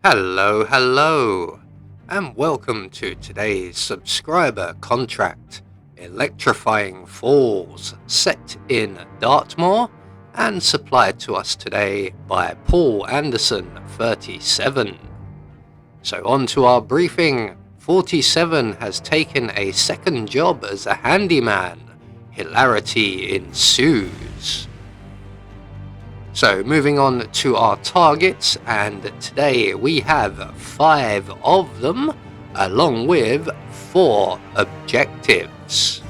Hello, and welcome to today's subscriber contract, Electrifying Falls, set in Dartmoor and supplied to us today by Paul Anderson 37. So on to our briefing. 47 has taken a second job as a handyman. Hilarity ensues. So moving on to our targets, and today we have 5 of them along with 4 objectives.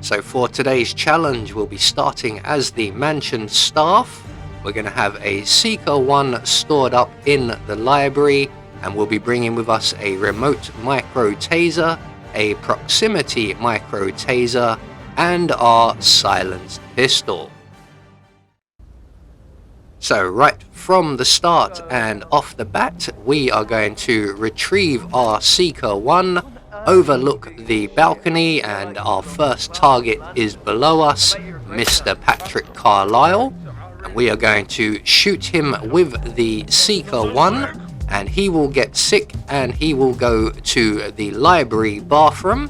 So for today's challenge, we'll be starting as the mansion staff. We're going to have a Seeker 1 stored up in the library, and we'll be bringing with us a remote micro taser, a proximity micro taser, and our silenced pistol. So right from the start and off the bat, we are going to retrieve our Seeker 1, overlook the balcony, and our first target is below us, Mr. Patrick Carlisle. And we are going to shoot him with the Seeker 1, and he will get sick and he will go to the library bathroom.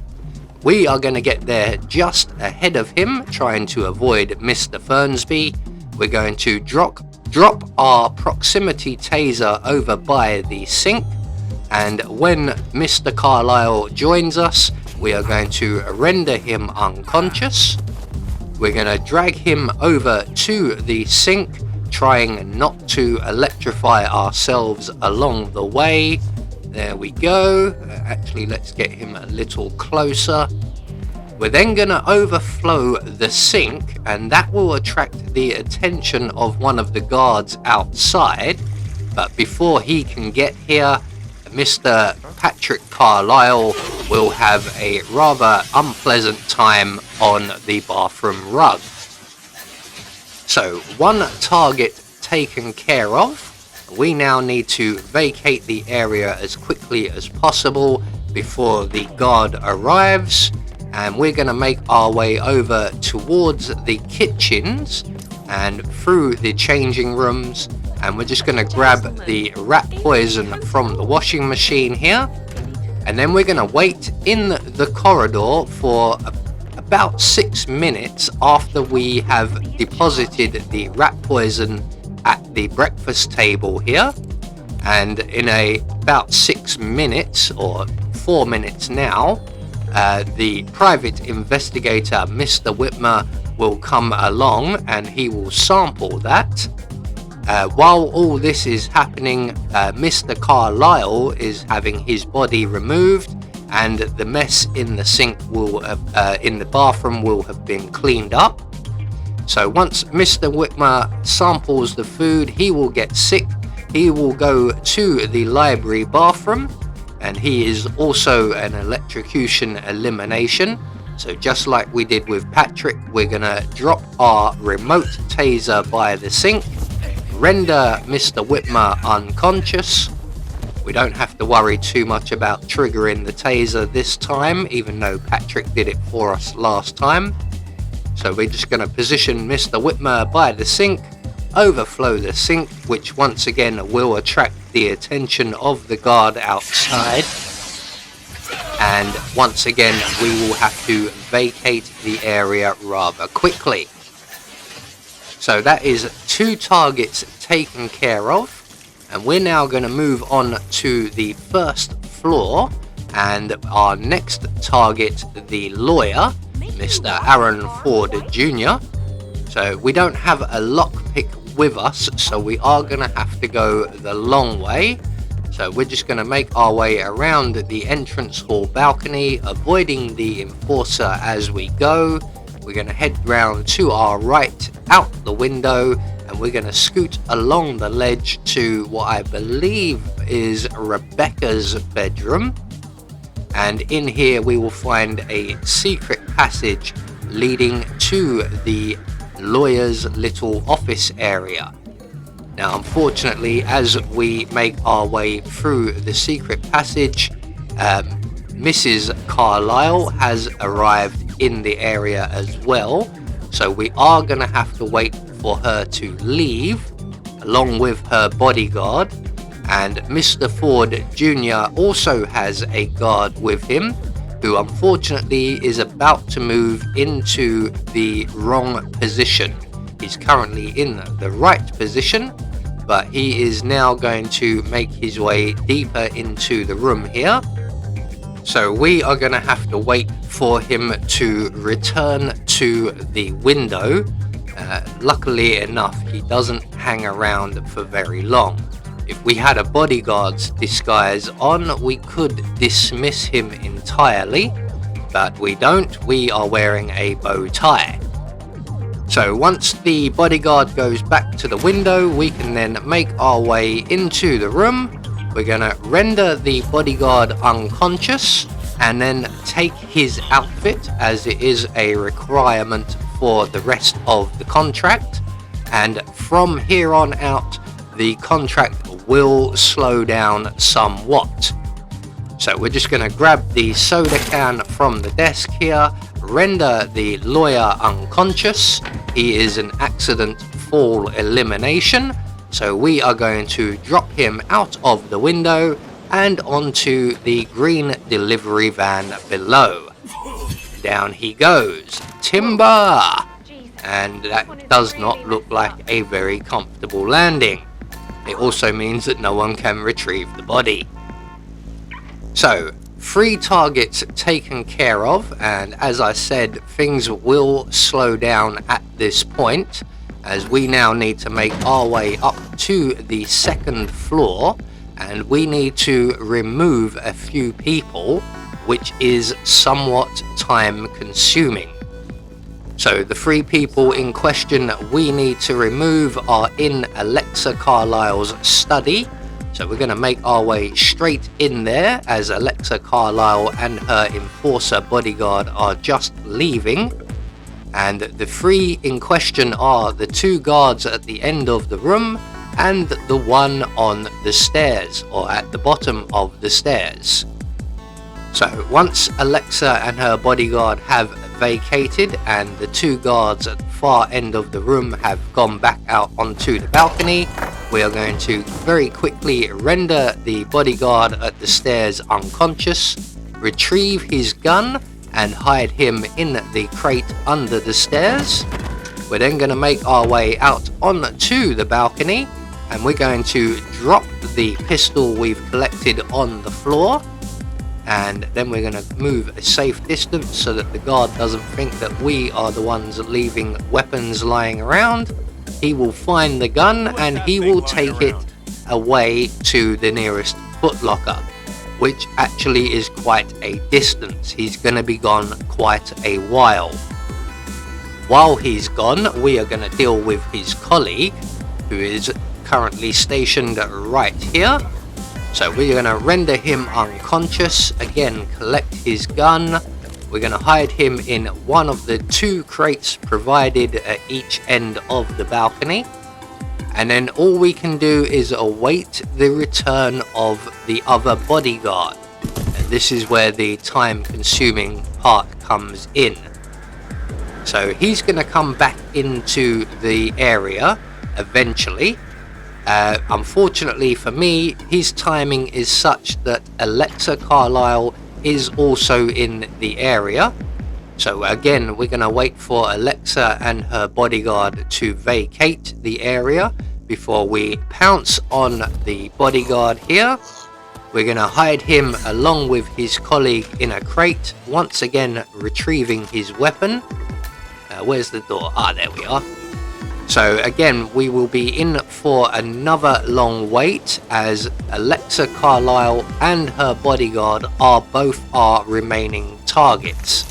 We are going to get there just ahead of him, trying to avoid Mr. Fernsby. We're going to drop our proximity taser over by the sink, and when Mr. Carlisle joins us, we are going to render him unconscious. We're going to drag him over to the sink, trying not to electrify ourselves along the way. There we go. Actually, let's get him a little closer. We're then going to overflow the sink, and that will attract the attention of one of the guards outside. But before he can get here, Mr. Patrick Carlisle will have a rather unpleasant time on the bathroom rug. So one target taken care of. We now need to vacate the area as quickly as possible before the guard arrives. And we're going to make our way over towards the kitchens and through the changing rooms, and we're just going to grab the rat poison from the washing machine here, and then we're going to wait in the corridor for about 6 minutes after we have deposited the rat poison at the breakfast table here. And in about 6 minutes, or 4 minutes now, the private investigator, Mr. Whitmer, will come along and he will sample that. While all this is happening, Mr. Carlisle is having his body removed, and the mess in the sink in the bathroom will have been cleaned up. So once Mr. Whitmer samples the food, he will get sick. He will go to the library bathroom, and he is also an electrocution elimination. So just like we did with Patrick, we're going to drop our remote taser by the sink, render Mr. Whitmer unconscious. We don't have to worry too much about triggering the taser this time, even though Patrick did it for us last time. So we're just going to position Mr. Whitmer by the sink, overflow the sink, which once again will attract the attention of the guard outside, and once again we will have to vacate the area rather quickly. So that is 2 targets taken care of, and we're now going to move on to the first floor, and our next target, the lawyer, Mr. Aaron Ford Jr. So we don't have a lockpick with us, so we are going to have to go the long way. So we're just going to make our way around the entrance hall balcony, avoiding the enforcer as we go. We're going to head round to our right out the window, and we're going to scoot along the ledge to what I believe is Rebecca's bedroom. And in here we will find a secret passage leading to the lawyer's little office area. Now unfortunately, as we make our way through the secret passage, Mrs. Carlisle has arrived in the area as well, so we are going to have to wait for her to leave along with her bodyguard. And Mr. Ford Jr. also has a guard with him, who unfortunately is about to move into the wrong position. He's currently in the right position, but he is now going to make his way deeper into the room here. So we are going to have to wait for him to return to the window. Luckily enough, he doesn't hang around for very long. If we had a bodyguard's disguise on, we could dismiss him entirely, but we don't. We are wearing a bow tie. So once the bodyguard goes back to the window, we can then make our way into the room. We're going to render the bodyguard unconscious and then take his outfit, as it is a requirement for the rest of the contract. And from here on out, the contract will slow down somewhat. So we're just going to grab the soda can from the desk here, render the lawyer unconscious. He is an accident fall elimination, so we are going to drop him out of the window and onto the green delivery van below. Down he goes. Timber! And that does not look like a very comfortable landing. It also means that no one can retrieve the body. So, 3 targets taken care of, and as I said, things will slow down at this point, as we now need to make our way up to the 2nd floor, and we need to remove a few people, which is somewhat time consuming. So the 3 people in question that we need to remove are in Alexa Carlisle's study. So we're going to make our way straight in there, as Alexa Carlisle and her enforcer bodyguard are just leaving. And the 3 in question are the 2 guards at the end of the room and the one on the stairs, or at the bottom of the stairs. So once Alexa and her bodyguard have vacated and the 2 guards at the far end of the room have gone back out onto the balcony, we are going to very quickly render the bodyguard at the stairs unconscious, retrieve his gun and hide him in the crate under the stairs. We're then going to make our way out onto the balcony, and we're going to drop the pistol we've collected on the floor, and then we're going to move a safe distance so that the guard doesn't think that we are the ones leaving weapons lying around. He will find the gun and he will take it away to the nearest footlocker, which actually is quite a distance. He's going to be gone quite a while. While he's gone, we are going to deal with his colleague, who is currently stationed right here. So we're going to render him unconscious, again collect his gun. We're going to hide him in one of the 2 crates provided at each end of the balcony. And then all we can do is await the return of the other bodyguard. And this is where the time consuming part comes in. So he's going to come back into the area eventually. Unfortunately for me, his timing is such that Alexa Carlisle is also in the area. So again, we're going to wait for Alexa and her bodyguard to vacate the area before we pounce on the bodyguard here. We're going to hide him along with his colleague in a crate, once again retrieving his weapon. Where's the door? Ah, there we are. So again, we will be in for another long wait, as Alexa Carlisle and her bodyguard are both our remaining targets.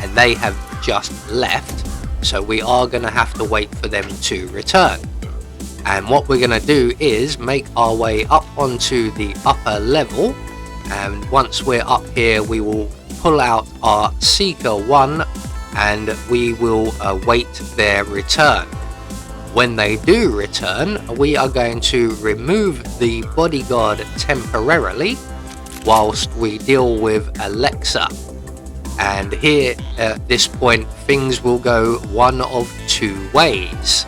And they have just left, so we are going to have to wait for them to return. And what we're going to do is make our way up onto the upper level, and once we're up here we will pull out our Seeker 1 and we will await their return. When they do return, we are going to remove the bodyguard temporarily whilst we deal with Alexa. And here at this point things will go one of 2 ways.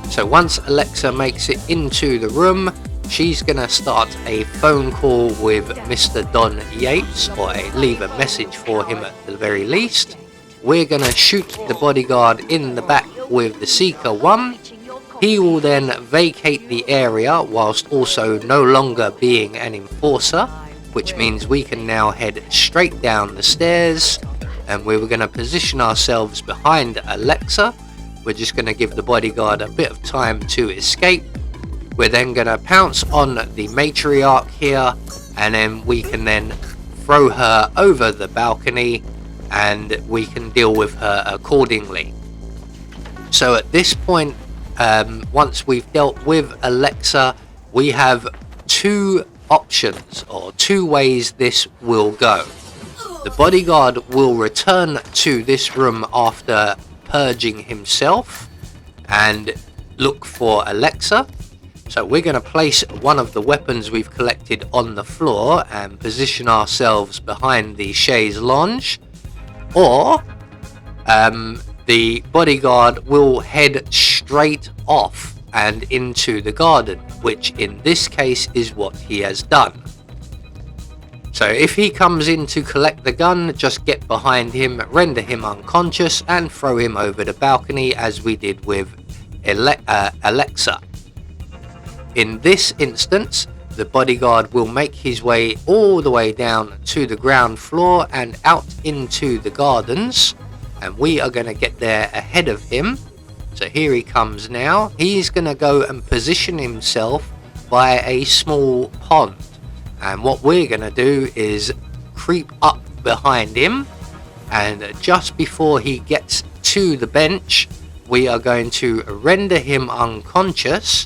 So once Alexa makes it into the room, she's gonna start a phone call with Mr. Don Yates, or leave a message for him at the very least. We're gonna shoot the bodyguard in the back with the Seeker 1. He will then vacate the area whilst also no longer being an enforcer, which means we can now head straight down the stairs, and we were going to position ourselves behind Alexa. We're just going to give the bodyguard a bit of time to escape. We're then going to pounce on the matriarch here, and then we can then throw her over the balcony and we can deal with her accordingly. So at this point, once we've dealt with Alexa, we have two options, or two ways this will go. The bodyguard will return to this room after purging himself and look for Alexa. So we're going to place one of the weapons we've collected on the floor and position ourselves behind the chaise lounge, or the bodyguard will head straight off and into the garden, which in this case is what he has done. So if he comes in to collect the gun, just get behind him, render him unconscious and throw him over the balcony as we did with Alexa. In this instance, the bodyguard will make his way all the way down to the ground floor and out into the gardens, and we are going to get there ahead of him. So here he comes now. He's going to go and position himself by a small pond, and what we're going to do is creep up behind him, and just before he gets to the bench we are going to render him unconscious.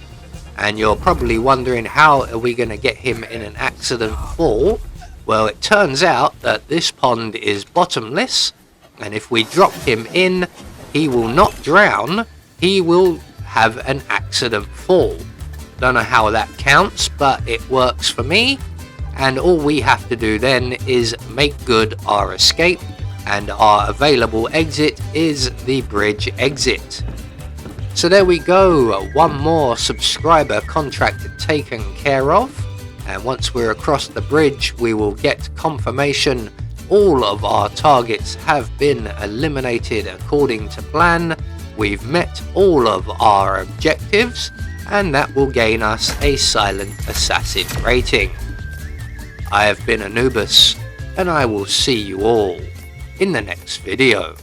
And you're probably wondering, how are we going to get him in an accident fall? Well, it turns out that this pond is bottomless, and if we drop him in, he will not drown, he will have an accident fall. Don't know how that counts, but it works for me, and all we have to do then is make good our escape, and our available exit is the bridge exit. So there we go, one more subscriber contract taken care of, and once we're across the bridge we will get confirmation all of our targets have been eliminated according to plan. We've met all of our objectives, and that will gain us a Silent Assassin rating. I have been Anubis, and I will see you all in the next video.